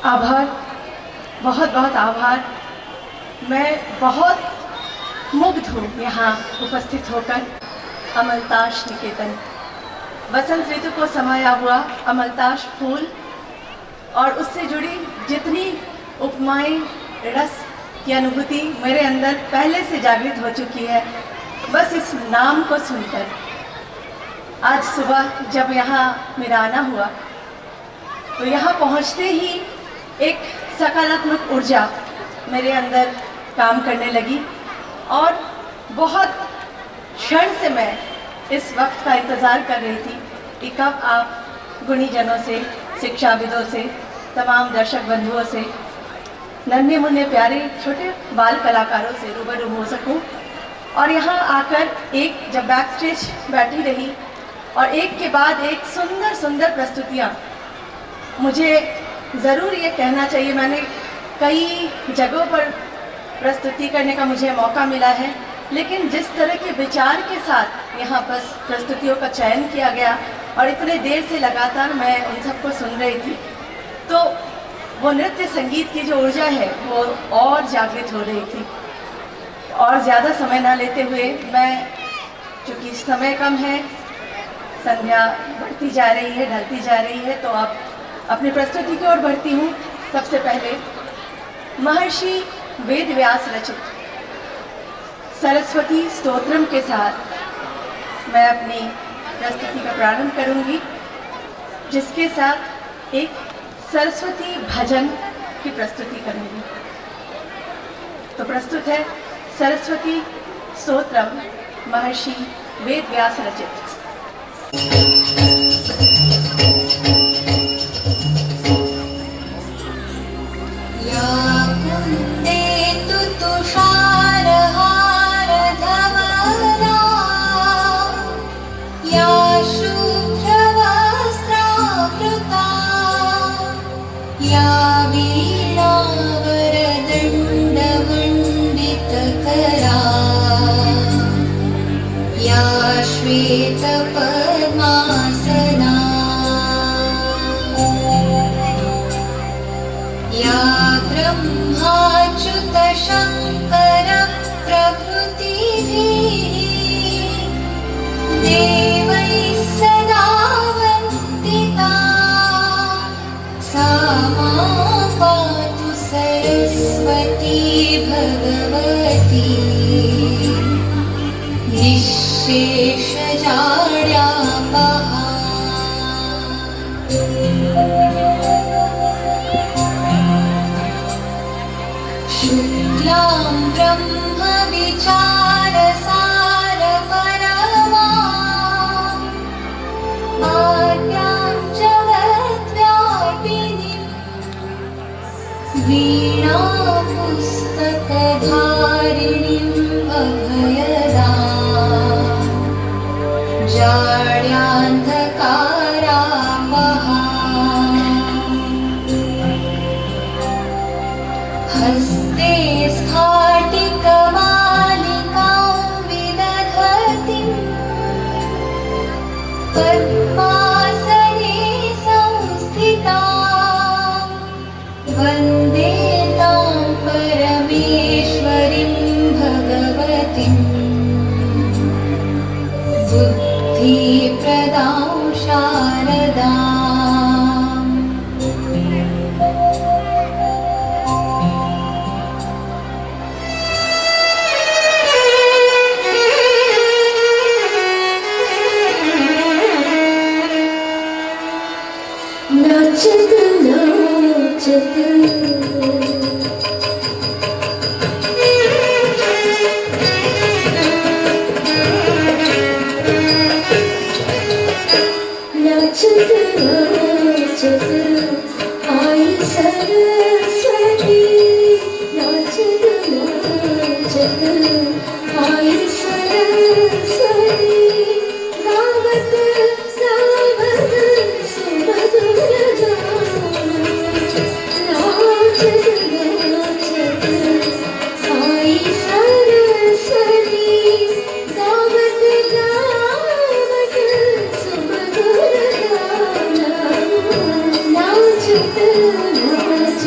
आभार, बहुत बहुत आभार। मैं बहुत मुग्ध हूँ यहाँ उपस्थित होकर। अमलताश निकेतन, वसंत ऋतु को समाया हुआ अमलताश फूल और उससे जुड़ी जितनी उपमाएं, रस की अनुभूति मेरे अंदर पहले से जागृत हो चुकी है बस इस नाम को सुनकर। आज सुबह जब यहाँ मेरा आना हुआ तो यहाँ पहुँचते ही एक सकारात्मक ऊर्जा मेरे अंदर काम करने लगी और बहुत क्षण से मैं इस वक्त का इंतज़ार कर रही थी कि कब आप गुणीजनों से, शिक्षाविदों से, तमाम दर्शक बंधुओं से, नन्हे मुन्ने प्यारे छोटे बाल कलाकारों से रूबरू हो सकूं। और यहाँ आकर एक जब बैक स्टेज बैठी रही और एक के बाद एक सुंदर सुंदर प्रस्तुतियाँ, मुझे ज़रूर ये कहना चाहिए, मैंने कई जगहों पर प्रस्तुति करने का मुझे मौका मिला है, लेकिन जिस तरह के विचार के साथ यहाँ पर प्रस्तुतियों का चयन किया गया और इतने देर से लगातार मैं उन सबको सुन रही थी, तो वो नृत्य संगीत की जो ऊर्जा है वो और जागृत हो रही थी। और ज़्यादा समय ना लेते हुए मैं, चूँकि समय कम है, संध्या बढ़ती जा रही है, ढलती जा रही है, तो अब अपनी प्रस्तुति की ओर बढ़ती हूँ। सबसे पहले महर्षि वेद व्यास रचित सरस्वती स्तोत्रम के साथ मैं अपनी प्रस्तुति का प्रारंभ करूंगी, जिसके साथ एक सरस्वती भजन की प्रस्तुति करूंगी। तो प्रस्तुत है सरस्वती स्तोत्रम, महर्षि वेद व्यास रचित। पद्मासना या ब्रह्माच्युत शंकर प्रभृतिभिः देवैः सदा वन्दिता सा मां पातु सरस्वती भगवती निःशेषजाड्यापहा। शुक्लां ब्रह्म विचारसार परमां आद्यां जगद्व्यापिनीं वीणा पुस्तकधारिणीं अभयदां जाड्यान्धकारापहा। हस्ते स्फाटिकमालिकां विदधतीं पद्मासने संस्थितां वन्दे तां परमेश्वरीं भगवतीं बुद्धिप्रदां शारदाम्। नाचत नाचत नाचत नाचत आई सरस्वती, नाचत नाचत आई सरस्वती, गावत गावत सुमधुर गान, नाचत नाचत आई सरस्वती, गावत गावत सुमधुर गान, नाचत नाचत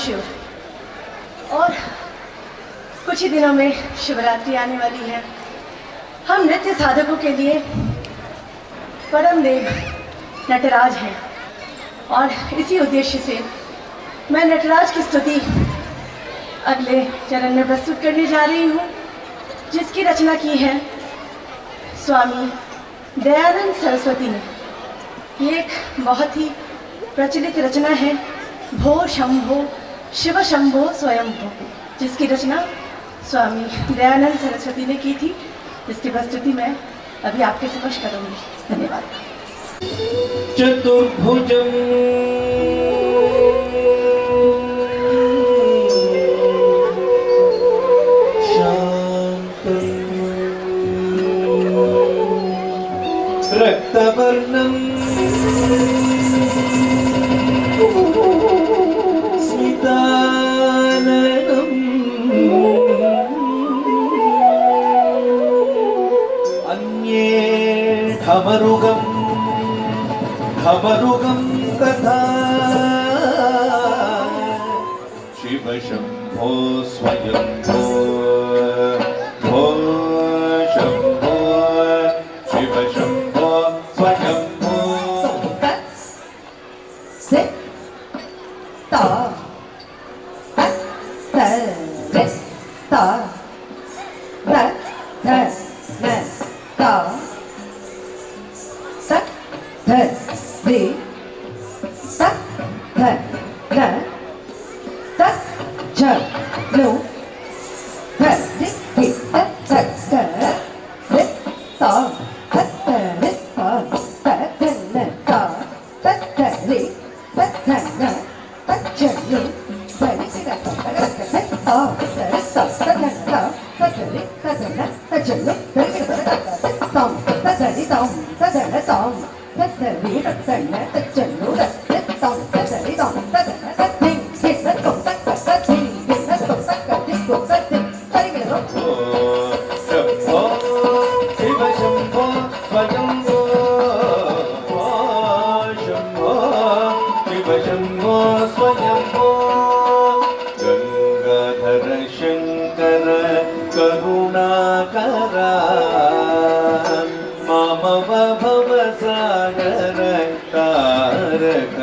शिव। और कुछ ही दिनों में शिवरात्रि आने वाली है। हम नृत्य साधकों के लिए परम देव नटराज हैं और इसी उद्देश्य से मैं नटराज की स्तुति अगले चरण में प्रस्तुत करने जा रही हूँ, जिसकी रचना की है स्वामी दयानंद सरस्वती ने। ये एक बहुत ही प्रचलित रचना है, भो शंभो शिव शंभो स्वयंभो, जिसकी रचना स्वामी दयानंद सरस्वती ने की थी, जिसकी प्रस्तुति मैं अभी आपके समक्ष करूँगी। धन्यवाद। चतुर्भुजं शान्तं रक्तवर्णं स्मिताननम् अन्ये खमरुगं तथा शिव शंभो स्वयंभो भो शंभो शिव शंभो स्वयंभो। गंगाधर शंकर करुणाकरा मामव भवसागर तारक।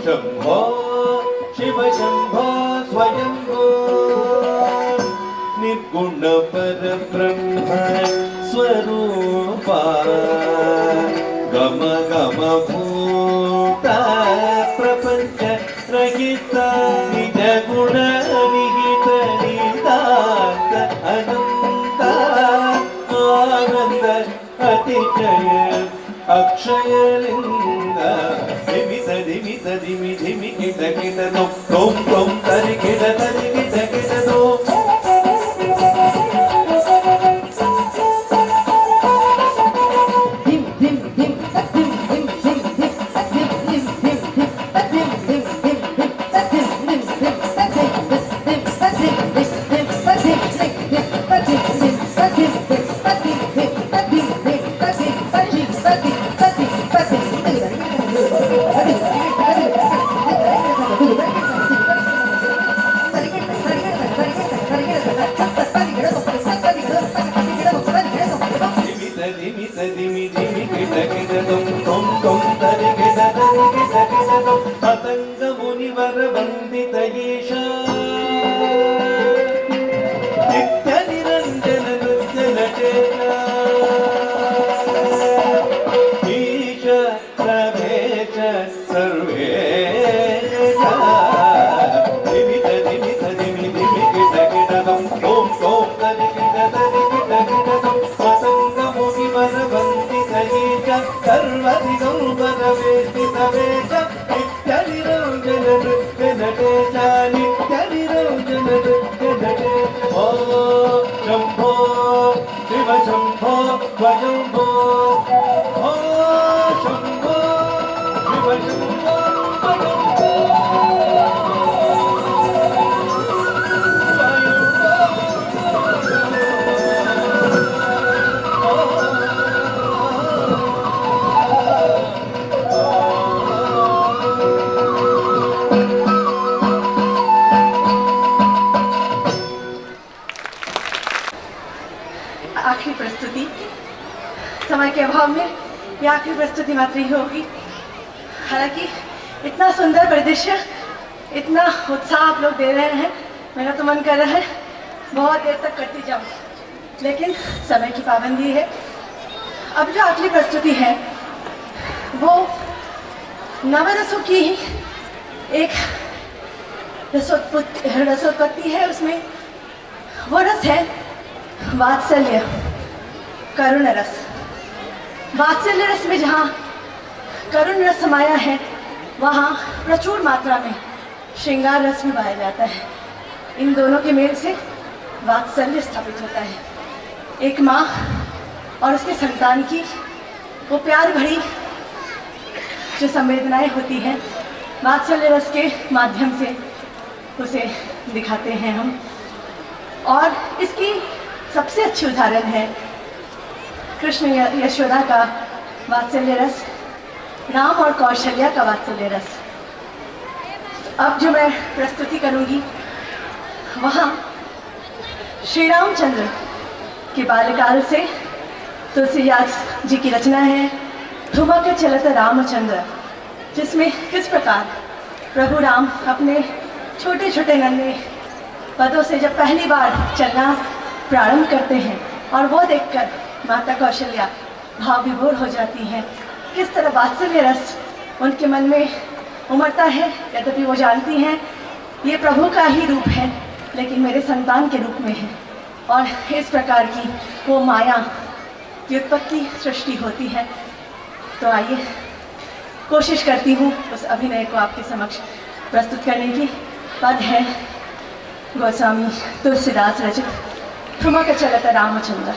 शंभो शिव शंभो स्वयंभो निर्गुण पर ब्रह्म स्वरूपा गम गम भूता प्रपंच रहित निज गुण निहित निदात अनंत आनंद अतिशय अक्षय लिंग दिमित दिमित दिमि दिमि किट किट दो तोम तोम तरि किट किट दो। यौवनवेशितवेश नित्यनिरञ्जन नृत्य नटेश नित्यनिरञ्जन नृत्य नटेश ओ शम्भो शिव शम्भो स्वयम्भो ओ शम्भो शिव शम्भो स्वयम्भो आखिरी प्रस्तुति, समय के अभाव में यह आखिरी प्रस्तुति मात्र ही होगी। हालांकि इतना सुंदर परिदृश्य, इतना उत्साह आप लोग दे रहे हैं, मेरा तो मन कर रहा है बहुत देर तक करती जाऊँ, लेकिन समय की पाबंदी है। अब जो आखिरी प्रस्तुति है वो नवरसों की ही एक रसोत्पत्ति है। उसमें वो रस है वात्सल्य, करुण रस। वात्सल्य रस में जहाँ करुण रस समाया है, वहाँ प्रचुर मात्रा में श्रृंगार रस भी पाया जाता है। इन दोनों के मेल से वात्सल्य स्थापित होता है। एक माँ और उसके संतान की वो प्यार भरी जो संवेदनाएं होती हैं, वात्सल्य रस के माध्यम से उसे दिखाते हैं हम। और इसकी सबसे अच्छी उदाहरण है कृष्ण यशोदा का वात्सल्य रस, राम और कौशल्या का वात्सल्य रस। अब जो मैं प्रस्तुति करूंगी वहाँ श्री रामचंद्र के बाल्यकाल से तुलसीदास जी की रचना है ठुमक चलत रामचंद्र, जिसमें किस प्रकार प्रभु राम अपने छोटे छोटे नन्हे पदों से जब पहली बार चलना प्रारंभ करते हैं और वो देखकर माता कौशल्या भाव विभोर हो जाती हैं। किस तरह वात्सल्य रस उनके मन में उमड़ता है। यद्यपि वो जानती हैं ये प्रभु का ही रूप है, लेकिन मेरे संतान के रूप में है। और इस प्रकार की वो माया की उत्पत्ति सृष्टि होती है। तो आइए कोशिश करती हूँ उस अभिनय को आपके समक्ष प्रस्तुत करने की। पद है गोस्वामी तुलसीदास रचित ठुमक चलत रामचंद्र।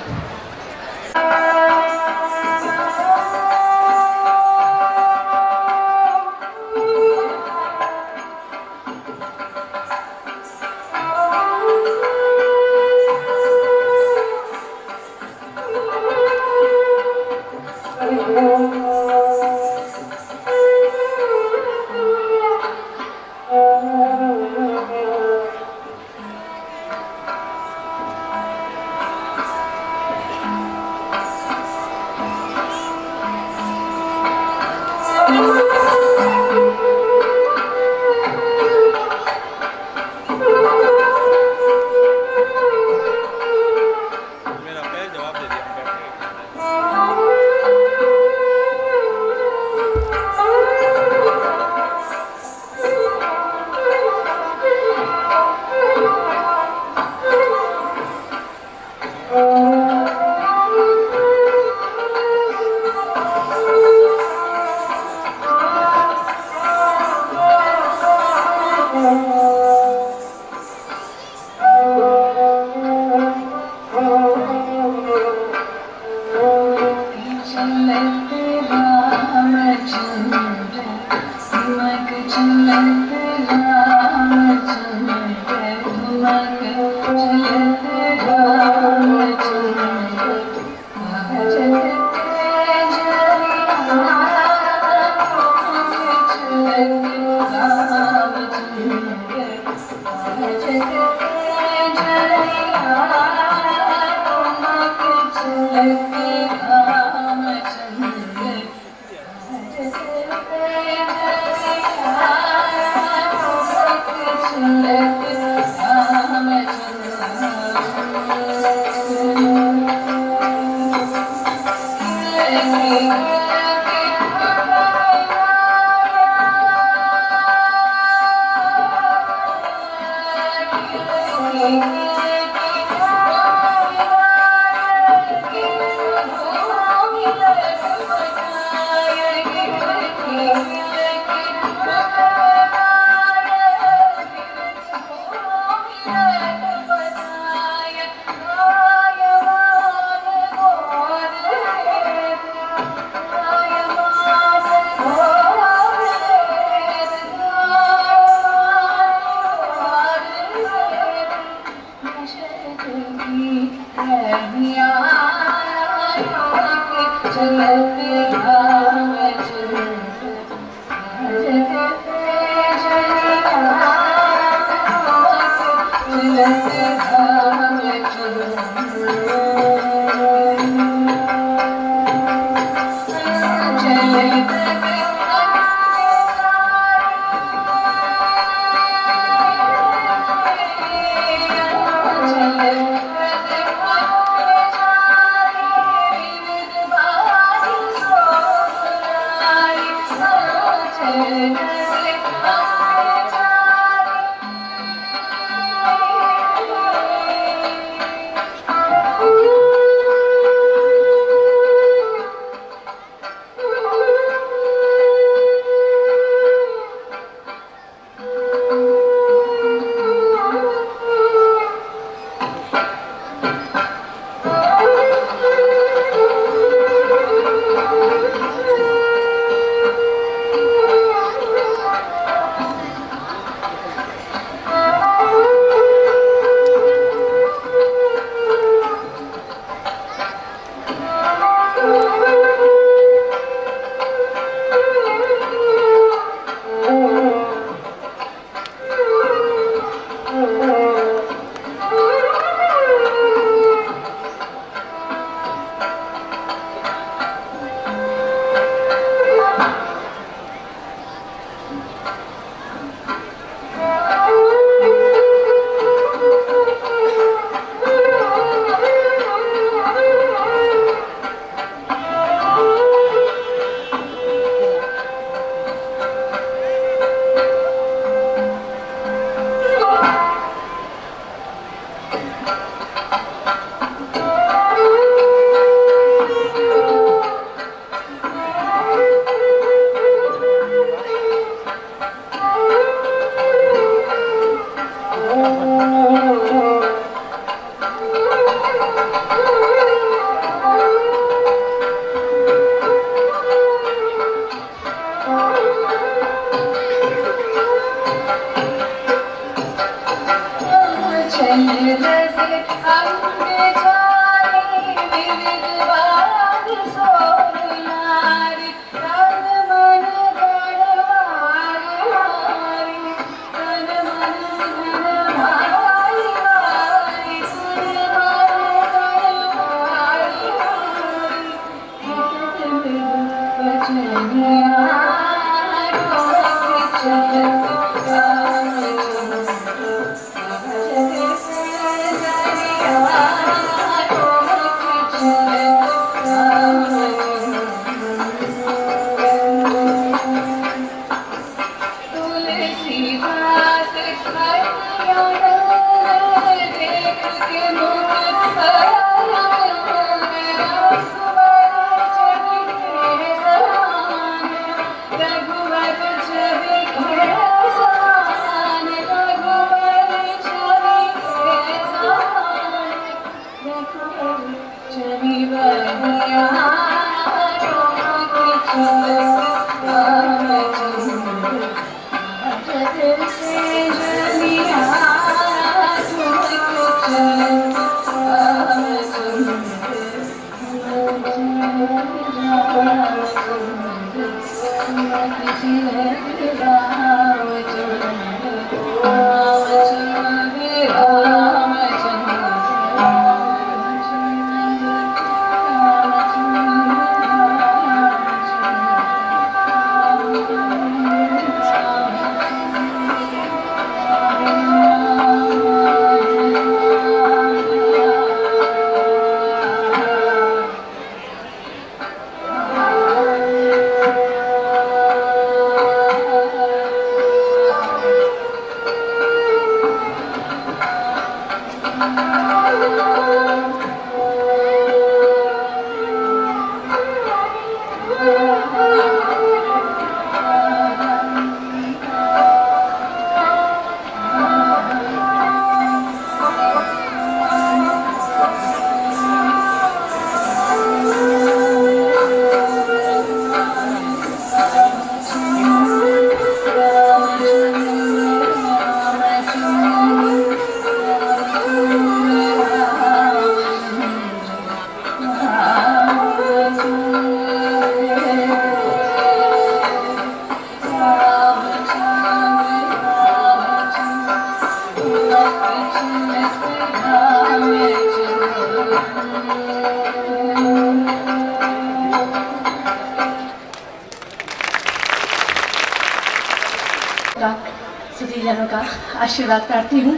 सबका, सभी जनों का आशीर्वाद प्रार्थी हूँ।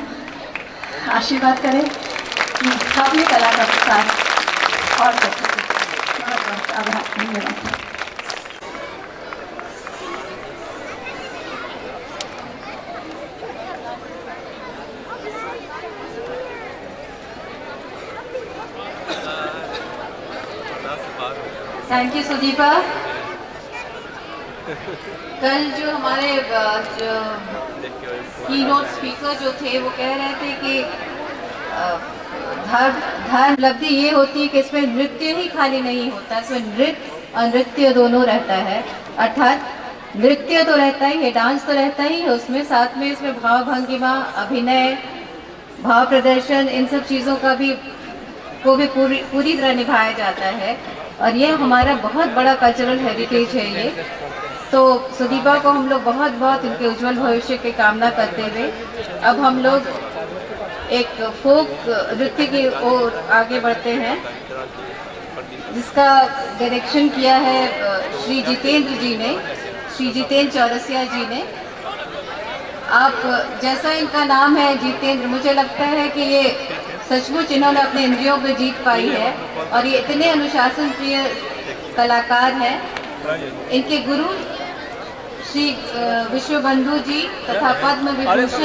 आशीर्वाद करें कि अपनी कला का प्रसार और कर सकें। बहुत बहुत आभार, धन्यवाद। Thank you Sudipa. कल जो हमारे जो कीनोट स्पीकर जो थे वो कह रहे थे कि धर्म उपलब्धि ये होती है कि इसमें नृत्य ही खाली नहीं होता, इसमें नृत्य और नृत्य दोनों रहता है। अर्थात नृत्य तो रहता ही है, डांस तो रहता ही है उसमें, साथ में इसमें भाव भंगिमा, अभिनय, भाव प्रदर्शन, इन सब चीज़ों का भी पूरी तरह निभाया जाता है। और ये हमारा बहुत बड़ा कल्चरल हेरिटेज है ये। तो सुदीपा को हम लोग बहुत बहुत उनके उज्जवल भविष्य की कामना करते हुए अब हम लोग एक फोक नृत्य की ओर आगे बढ़ते हैं, जिसका डायरेक्शन किया है श्री जितेंद्र जी ने, श्री जितेंद्र चौरसिया जी ने। आप जैसा इनका नाम है जितेंद्र, मुझे लगता है कि ये सचमुच इन्होंने अपने इंद्रियों पर जीत पाई है और ये इतने अनुशासन प्रिय कलाकार हैं। इनके गुरु श्री विश्वबंधु जी तथा पद्म विभूषण